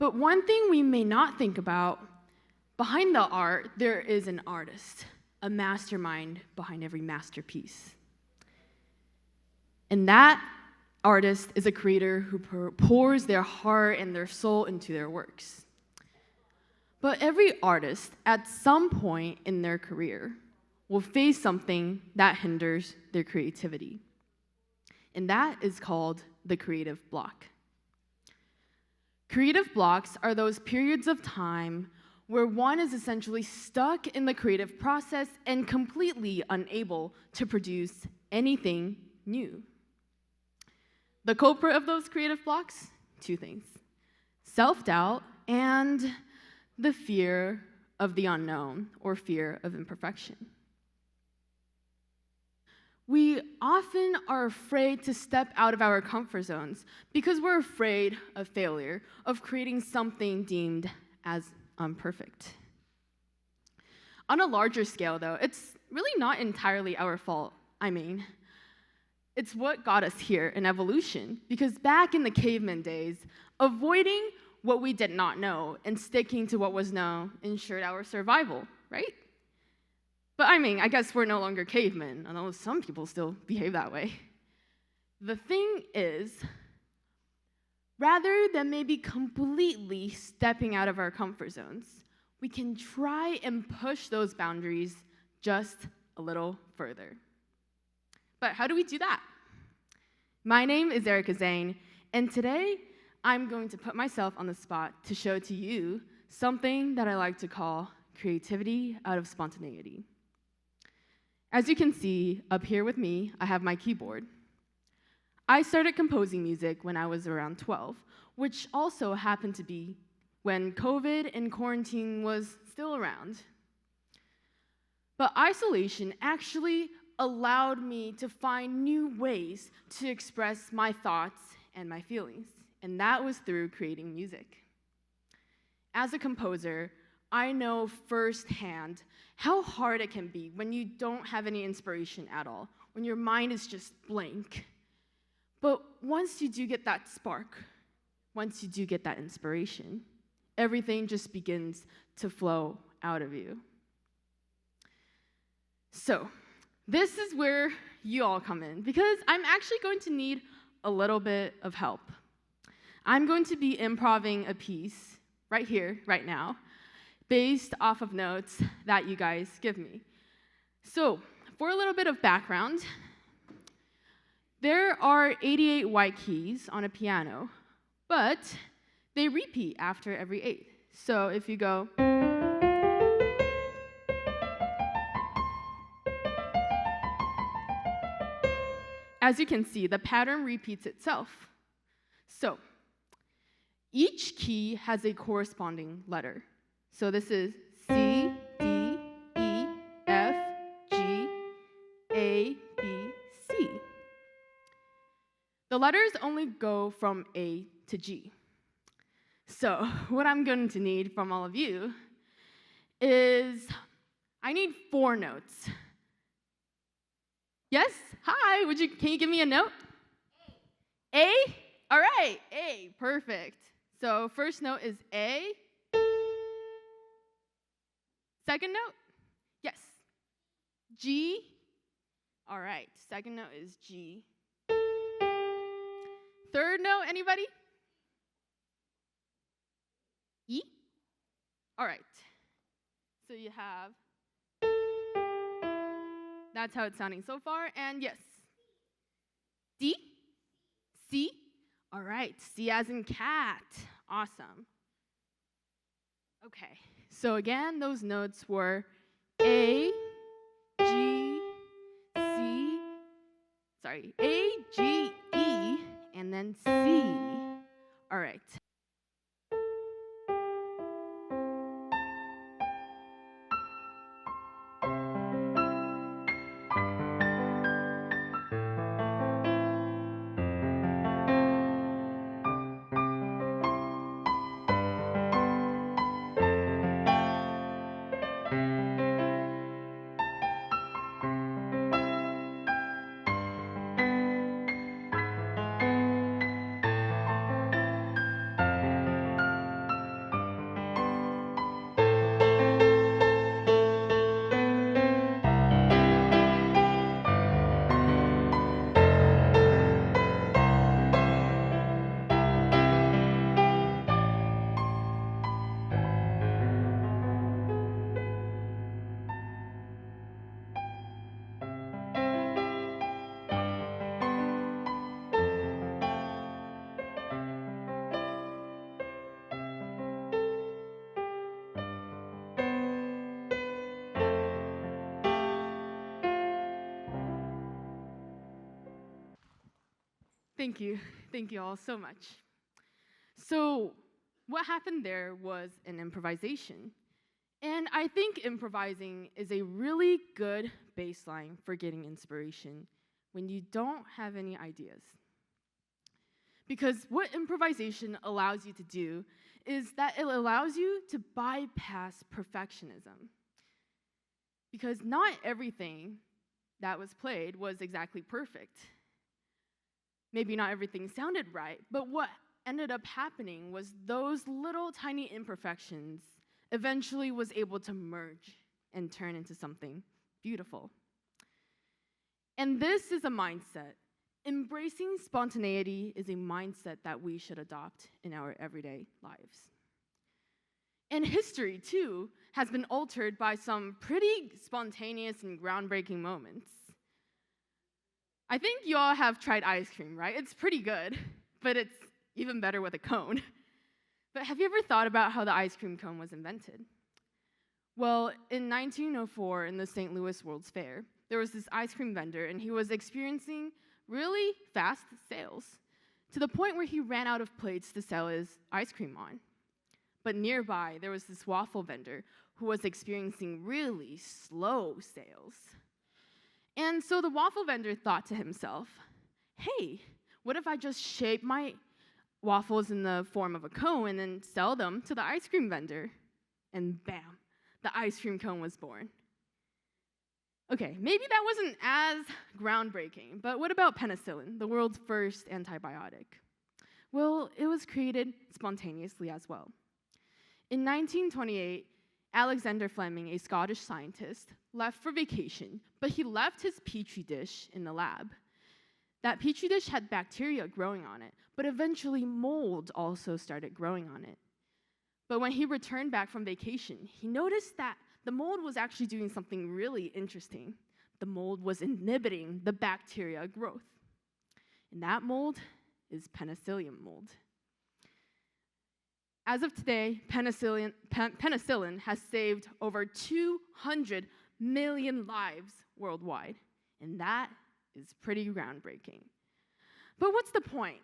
But one thing we may not think about, behind the art, there is an artist, a mastermind behind every masterpiece. And that artist is a creator who pours their heart and their soul into their works. But every artist, at some point in their career, will face something that hinders their creativity. And that is called the creative block. Creative blocks are those periods of time where one is essentially stuck in the creative process and completely unable to produce anything new. The culprit of those creative blocks? Two things: self-doubt and the fear of the unknown, or fear of imperfection. We often are afraid to step out of our comfort zones because we're afraid of failure, of creating something deemed as imperfect. On a larger scale, though, it's really not entirely our fault. It's what got us here in evolution, because back in the caveman days, avoiding what we did not know and sticking to what was known ensured our survival, right? But I guess we're no longer cavemen, although some people still behave that way. The thing is, rather than maybe completely stepping out of our comfort zones, we can try and push those boundaries just a little further. But how do we do that? My name is Erica Zhang, and today I'm going to put myself on the spot to show to you something that I like to call creativity out of spontaneity. As you can see, up here with me, I have my keyboard. I started composing music when I was around 12, which also happened to be when COVID and quarantine was still around. But isolation actually allowed me to find new ways to express my thoughts and my feelings, and that was through creating music. As a composer, I know firsthand how hard it can be when you don't have any inspiration at all, when your mind is just blank. But once you do get that spark, once you do get that inspiration, everything just begins to flow out of you. So, this is where you all come in, because I'm actually going to need a little bit of help. I'm going to be improvising a piece right here, right now, based off of notes that you guys give me. So, for a little bit of background, there are 88 white keys on a piano, but they repeat after every 8. So if you go, as you can see, the pattern repeats itself. So each key has a corresponding letter. So this is C, D, E, F, G, A, B, C. The letters only go from A to G. So what I'm going to need from all of you is, I need 4 notes. Yes? Hi, can you give me a note? A? All right, A, perfect. So first note is A. Second note? Yes. G. All right, second note is G. Third note, anybody? E? All right. So you have, that's how it's sounding so far, and yes. D? C? All right, C as in cat. Awesome. Okay, so again, those notes were A, G, C, A, G, E, and then C. All right. Thank you. Thank you all so much. So, what happened there was an improvisation. And I think improvising is a really good baseline for getting inspiration when you don't have any ideas. Because what improvisation allows you to do is that it allows you to bypass perfectionism. Because not everything that was played was exactly perfect. Maybe not everything sounded right, but what ended up happening was those little tiny imperfections eventually was able to merge and turn into something beautiful. And this is a mindset. Embracing spontaneity is a mindset that we should adopt in our everyday lives. And history, too, has been altered by some pretty spontaneous and groundbreaking moments. I think you all have tried ice cream, right? It's pretty good, but it's even better with a cone. But have you ever thought about how the ice cream cone was invented? Well, in 1904, in the St. Louis World's Fair, there was this ice cream vendor, and he was experiencing really fast sales, to the point where he ran out of plates to sell his ice cream on. But nearby, there was this waffle vendor who was experiencing really slow sales. And so the waffle vendor thought to himself, hey, what if I just shape my waffles in the form of a cone and then sell them to the ice cream vendor? And bam, the ice cream cone was born. Okay, maybe that wasn't as groundbreaking, but what about penicillin, the world's first antibiotic? Well, it was created spontaneously as well. In 1928, Alexander Fleming, a Scottish scientist, left for vacation, but he left his petri dish in the lab. That petri dish had bacteria growing on it, but eventually mold also started growing on it. But when he returned back from vacation, he noticed that the mold was actually doing something really interesting. The mold was inhibiting the bacteria growth. And that mold is penicillium mold. As of today, penicillin has saved over 200 million lives worldwide, and that is pretty groundbreaking. But what's the point?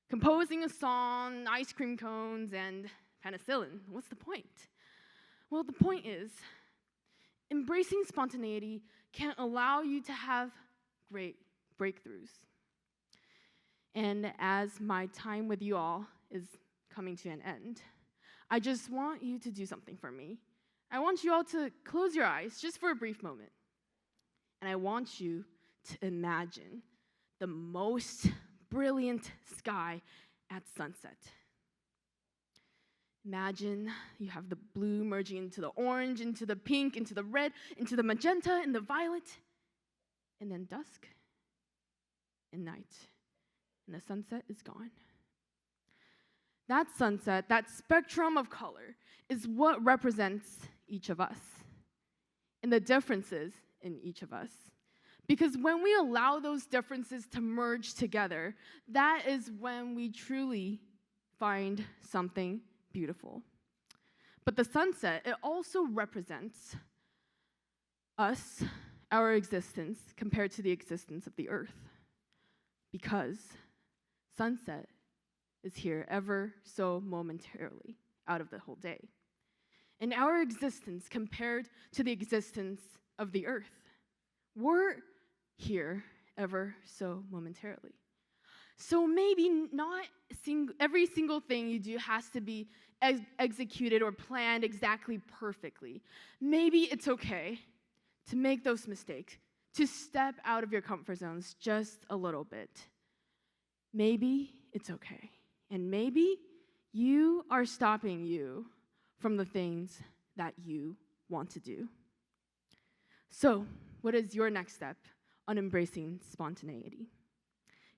Composing a song, ice cream cones, and penicillin, what's the point? Well, the point is, embracing spontaneity can allow you to have great breakthroughs. And as my time with you all is coming to an end, I just want you to do something for me. I want you all to close your eyes just for a brief moment. And I want you to imagine the most brilliant sky at sunset. Imagine you have the blue merging into the orange, into the pink, into the red, into the magenta, and the violet, and then dusk and night, and the sunset is gone. That sunset, that spectrum of color, is what represents each of us and the differences in each of us. Because when we allow those differences to merge together, that is when we truly find something beautiful. But the sunset, it also represents us, our existence, compared to the existence of the earth. Because sunset is here ever so momentarily out of the whole day. And our existence compared to the existence of the earth, we're here ever so momentarily. So maybe not every single thing you do has to be executed or planned exactly perfectly. Maybe it's okay to make those mistakes, to step out of your comfort zones just a little bit. Maybe it's okay. And maybe you are stopping you from the things that you want to do. So, what is your next step on embracing spontaneity?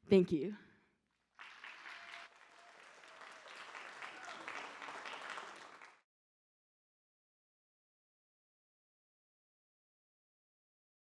Thank you.